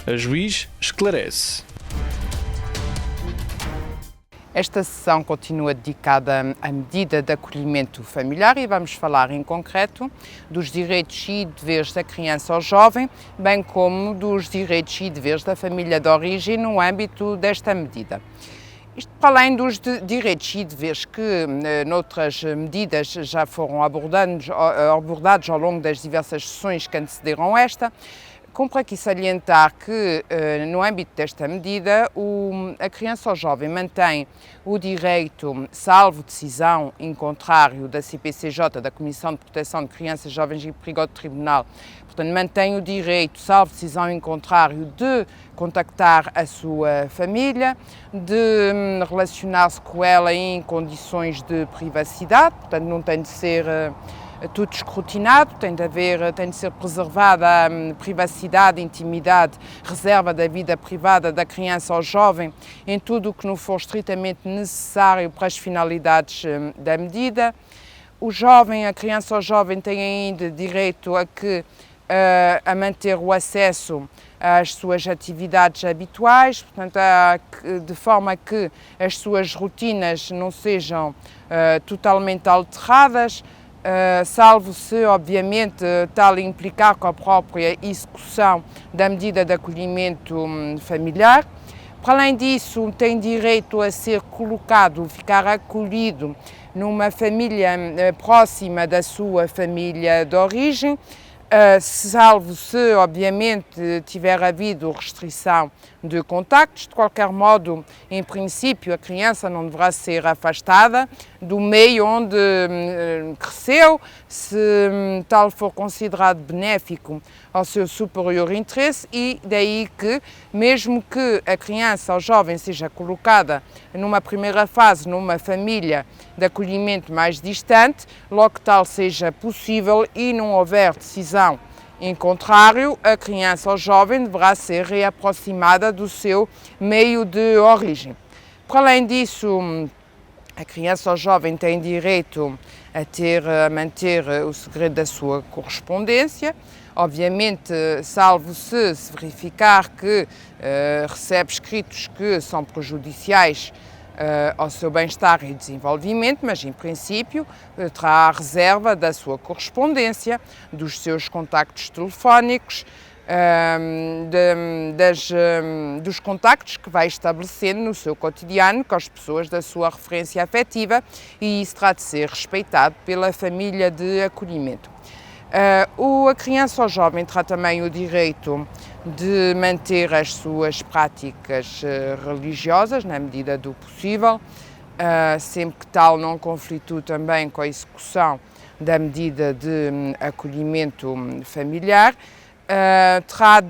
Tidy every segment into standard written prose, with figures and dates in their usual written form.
A juiz esclarece. Esta sessão continua dedicada à medida de acolhimento familiar e vamos falar em concreto dos direitos e deveres da criança ou jovem, bem como dos direitos e deveres da família de origem no âmbito desta medida. Isto para além dos direitos e deveres que noutras medidas já foram abordados ao longo das diversas sessões que antecederam esta. Cumpre aqui salientar que, no âmbito desta medida, a criança ou jovem mantém o direito, salvo decisão em contrário da CPCJ, da Comissão de Proteção de Crianças, Jovens em Perigo de Tribunal, portanto, mantém o direito, salvo decisão em contrário, de contactar a sua família, de relacionar-se com ela em condições de privacidade, portanto, não tem de ser tudo escrutinado, tem de ser preservada a privacidade, intimidade, reserva da vida privada da criança ou jovem em tudo o que não for estritamente necessário para as finalidades da medida. O jovem, a criança ou jovem tem ainda direito a manter o acesso às suas atividades habituais, portanto, de forma que as suas rotinas não sejam totalmente alteradas, salvo se, obviamente, tal implicar com a própria execução da medida de acolhimento familiar. Para além disso, tem direito a ser colocado, ficar acolhido numa família próxima da sua família de origem, salvo se, obviamente, tiver havido restrição de contactos. De qualquer modo, em princípio, a criança não deverá ser afastada do meio onde cresceu, se tal for considerado benéfico ao seu superior interesse, e daí que, mesmo que a criança ou jovem seja colocada numa primeira fase numa família de acolhimento mais distante, logo que tal seja possível e não houver decisão em contrário, a criança ou jovem deverá ser reaproximada do seu meio de origem. Para além disso, a criança ou jovem tem direito a manter o segredo da sua correspondência, obviamente, salvo se verificar que recebe escritos que são prejudiciais ao seu bem-estar e desenvolvimento, mas em princípio terá a reserva da sua correspondência, dos seus contactos telefónicos, dos contactos que vai estabelecendo no seu cotidiano com as pessoas da sua referência afetiva, e isso terá de ser respeitado pela família de acolhimento. A criança ou jovem terá também o direito de manter as suas práticas religiosas na medida do possível, sempre que tal não conflitue também com a execução da medida de acolhimento familiar. Terá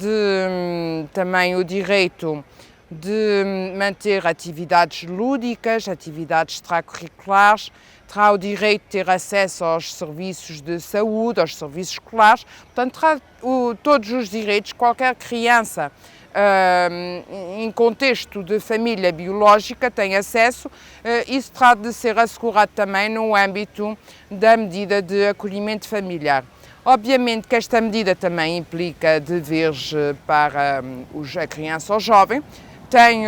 também o direito de manter atividades lúdicas, atividades extracurriculares, terá o direito de ter acesso aos serviços de saúde, aos serviços escolares, portanto, terá todos os direitos. Qualquer criança em contexto de família biológica tem acesso, isso terá de ser assegurado também no âmbito da medida de acolhimento familiar. Obviamente que esta medida também implica deveres para a criança ou jovem, tem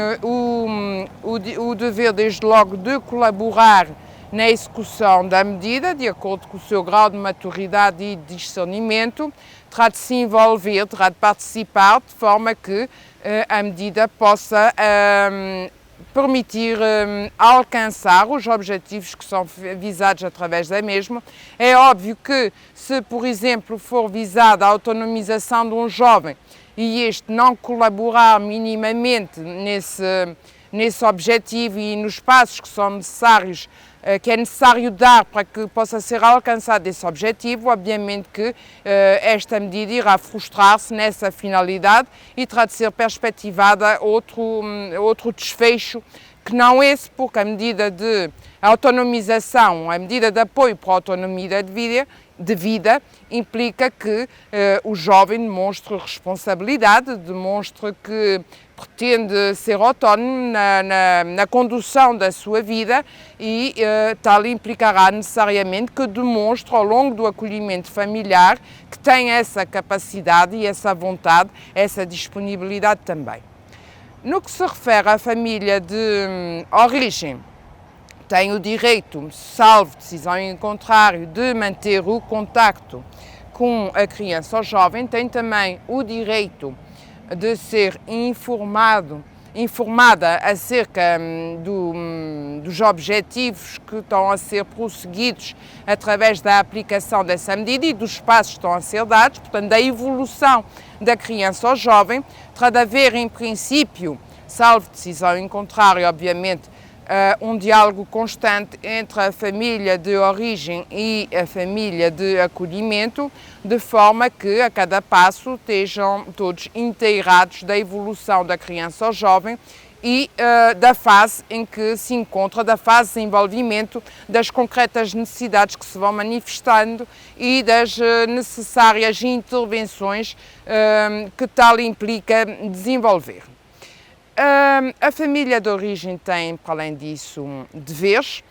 o dever, desde logo, de colaborar na execução da medida, de acordo com o seu grau de maturidade e de discernimento, terá de se envolver, terá de participar, de forma que a medida possa permitir alcançar os objetivos que são visados através da mesma. É óbvio que, se, por exemplo, for visada a autonomização de um jovem e este não colaborar minimamente nesse objetivo e nos passos que são necessários, que é necessário dar para que possa ser alcançado esse objetivo, obviamente que esta medida irá frustrar-se nessa finalidade e terá de ser perspectivada outro desfecho, que não esse, porque a medida de autonomização, a medida de apoio para a autonomia da vida, de vida implica que o jovem demonstre responsabilidade, demonstre que pretende ser autónomo na condução da sua vida e tal implicará necessariamente que demonstre ao longo do acolhimento familiar que tem essa capacidade e essa vontade, essa disponibilidade também. No que se refere à família de origem, tem o direito, salvo decisão em contrário, de manter o contacto com a criança ou jovem, tem também o direito de ser informada acerca dos objetivos que estão a ser prosseguidos através da aplicação dessa medida e dos passos que estão a ser dados, portanto, da evolução da criança ou jovem. Terá de haver, em princípio, salvo decisão em contrário, obviamente, um diálogo constante entre a família de origem e a família de acolhimento, de forma que a cada passo estejam todos inteirados da evolução da criança ou jovem e da fase em que se encontra, da fase de desenvolvimento, das concretas necessidades que se vão manifestando e das necessárias intervenções que tal implica desenvolver. A família de origem tem, para além disso, deveres.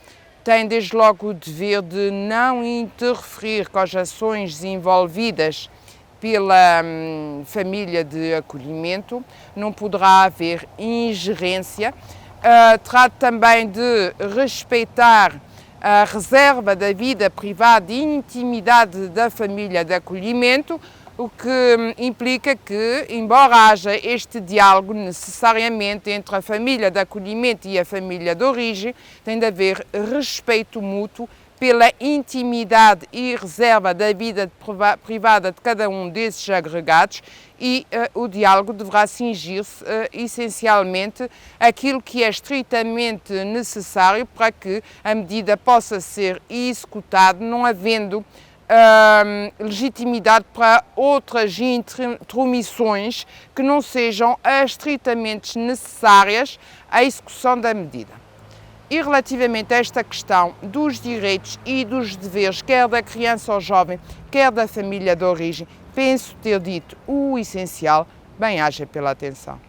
Tem desde logo o dever de não interferir com as ações desenvolvidas pela família de acolhimento, não poderá haver ingerência. Terá também de respeitar a reserva da vida privada e intimidade da família de acolhimento, o que implica que, embora haja este diálogo necessariamente entre a família de acolhimento e a família de origem, tem de haver respeito mútuo pela intimidade e reserva da vida privada de cada um desses agregados e o diálogo deverá cingir-se essencialmente àquilo que é estritamente necessário para que a medida possa ser executada, não havendo legitimidade para outras intromissões que não sejam estritamente necessárias à execução da medida. E relativamente a esta questão dos direitos e dos deveres, quer da criança ou jovem, quer da família de origem, penso ter dito o essencial. Bem-aja pela atenção.